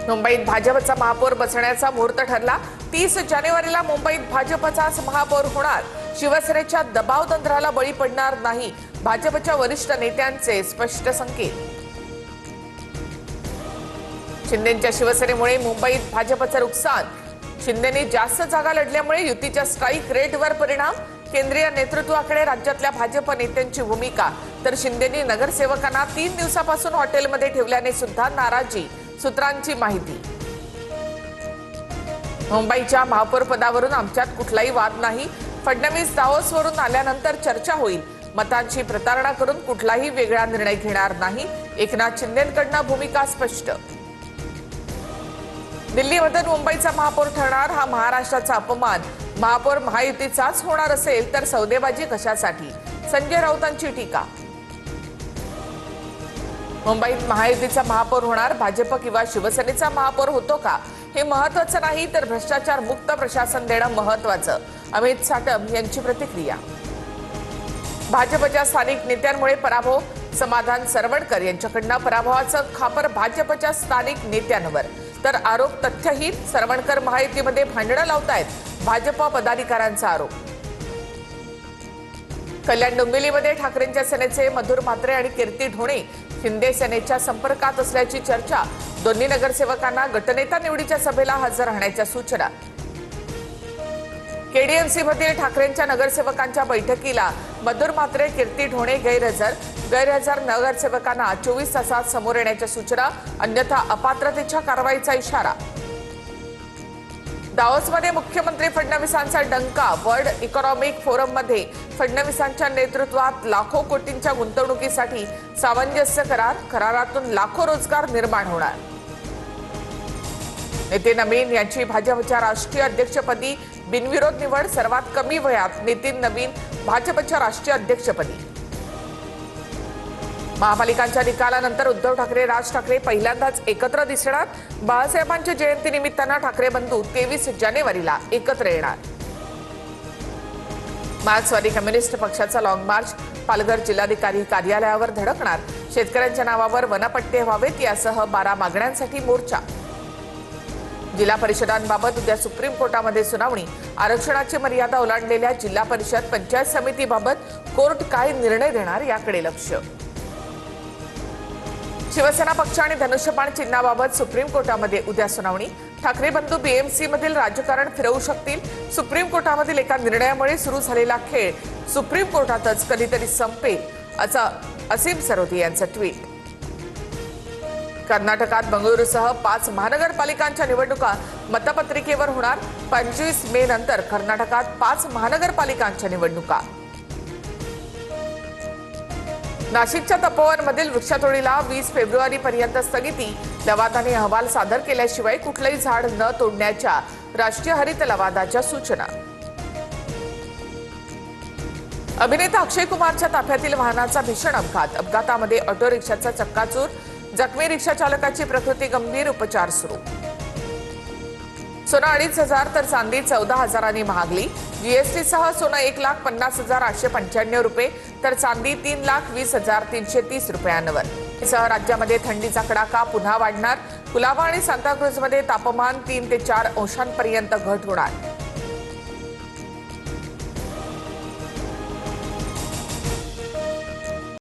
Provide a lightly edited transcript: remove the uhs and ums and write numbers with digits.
मुंबईत भाजपचा महापौर बसण्याचा मुहूर्त ठरला। 30 जानेवारीला मुंबईत भाजपचाच महापौर होणार। शिवसेनेच्या दबावतंत्राला बळी पडणार नाही, भाजपच्या वरिष्ठ नेत्यांचे स्पष्ट संकेत। शिंदेंच्या शिवसेनेमुळे मुंबईत भाजपचं नुकसान। शिंदेंनी जास्त जागा लढल्यामुळे युतीच्या स्ट्राईक रेटवर परिणाम। केंद्रीय नेतृत्वाकडे राज्यातल्या भाजप नेत्यांची भूमिका, तर शिंदेंनी नगरसेवकांना 3 दिवसापासून हॉटेलमध्ये ठेवल्याने सुद्धा नाराजी, सूत्रांची माहिती। मुंबईच्या महापौर पदावरून आमच्यात कुठलाही वाद नाही। फडणवीस दावोसवरून आल्यानंतर चर्चा होईल। मतांची प्रतारणा करून कुठलाही वेगळा निर्णय घेणार नाही। एकनाथ शिंदेंकडून भूमिका स्पष्ट। दिल्लीमधून मुंबईचा महापौर ठरणार हा महाराष्ट्राचा अपमान। महापौर महायुतीचाच होणार असेल तर सौदेबाजी कशासाठी, संजय राऊतांची टीका। मुंबईत महायुतीचा महापौर होणार, भाजप किंवा शिवसेनेचा महापौर होतो का हे महत्त्वाचं नाही, तर भ्रष्टाचार मुक्त प्रशासन देणं महत्त्वाचं, अमित साटम यांची प्रतिक्रिया। भाजपच्या स्थानिक नेत्यांमुळे पराभव, समाधान सरवणकर यांच्याकडून पराभवाचं खापर भाजपच्या स्थानिक नेत्यांवर, तर आरोप तथ्यहीन। सरवणकर महायुतीमध्ये भांडणं लावतायत, भाजप पदाधिकाऱ्यांचा आरोप। कल्याण डोंबिवलीमध्ये ठाकरेंच्या सेनेचे मधुर म्हात्रे आणि कीर्ती ढोणे शिंदे सेनेच्या संपर्कात असल्याची चर्चा। दोन्ही नगरसेवकांना गटनेता निवडीच्या सभेला हजर राहण्याच्या सूचना। केडीएमसीमध्ये ठाकरेंच्या नगरसेवकांच्या बैठकीला मधुर म्हात्रे, कीर्ती ढोणे गैरहजर नगरसेवकांना 24 तासात समोर येण्याच्या सूचना, अन्यथा अपात्रतेच्या कारवाईचा इशारा। दावोसमध्ये मुख्यमंत्री फडणवीसांचा डंका। वर्ल्ड इकॉनॉमिक फोरममध्ये फडणवीसांच्या नेतृत्वात लाखो कोटींच्या गुंतवणुकीसाठी सामंजस्य करार, करारातून लाखो रोजगार निर्माण होणार। नितीन नवीन यांची भाजपच्या राष्ट्रीय अध्यक्षपदी बिनविरोध निवड। सर्वात कमी वयात नितीन नवीन भाजपच्या राष्ट्रीय अध्यक्षपदी। महापालिकांच्या निकालानंतर उद्धव ठाकरे, राज ठाकरे पहिल्यांदाच एकत्र दिसणार। बाळासाहेबांच्या जयंतीनिमित्तानं ठाकरे बंधू 23 जानेवारीला एकत्र येणार। मार्क्सवादी कम्युनिस्ट पक्षाचा लॉंग मार्च, पालघर जिल्हाधिकारी कार्यालयावर धडकणार। शेतकऱ्यांच्या नावावर वनपट्टे व्हावेत यासह 12 मागण्यांसाठी मोर्चा। जिल्हा परिषदांबाबत उद्या सुप्रीम कोर्टामध्ये सुनावणी। आरक्षणाची मर्यादा ओलांडलेल्या जिल्हा परिषद पंचायत समितीबाबत कोर्ट काय निर्णय देणार याकडे लक्ष। शिवसेना पक्ष आणि धनुष्यबाण चिन्हाबाबत सुप्रीम कोर्टामध्ये उद्या सुनावणी। ठाकरे बंधू बीएमसी मधील राजकारण फिरवू शकतील। सुप्रीम कोर्टामधील एका निर्णयामुळे सुरू झालेला खेळ सुप्रीम कोर्टातच कधीतरी संपेल, असं असीम सरोदे यांचं ट्विट। कर्नाटकात बंगळुरूसह 5 महानगरपालिकांच्या निवडणुका मतपत्रिकेवर होणार। 25 मे नंतर कर्नाटकात 5 महानगरपालिकांच्या निवडणुका। नाशिकच्या तपोवनमधील वृक्षतोडीला 20 फेब्रुवारीपर्यंत स्थगिती। लवादाने अहवाल सादर केल्याशिवाय कुठलंही झाड न तोडण्याच्या राष्ट्रीय हरित लवादाच्या सूचना। अभिनेता अक्षय कुमारच्या ताफ्यातील वाहनाचा भीषण अपघात। अपघातामध्ये ऑटो रिक्षाचा चक्काचूर, जखमी रिक्षा चालकाची प्रकृती गंभीर, उपचार सुरू। सोनं 2,500 तर चांदी 14,000 महागली। जीएसटीसह सोनं 1,50,895 रुपये तर चांदी 3,20,330 रुपयांवर। सह राज्यामध्ये थंडीचा कडाका पुन्हा वाढणार। कुलाबा आणि सांताक्रुझमध्ये तापमान 3 ते 4 अंशांपर्यंत घट होणार।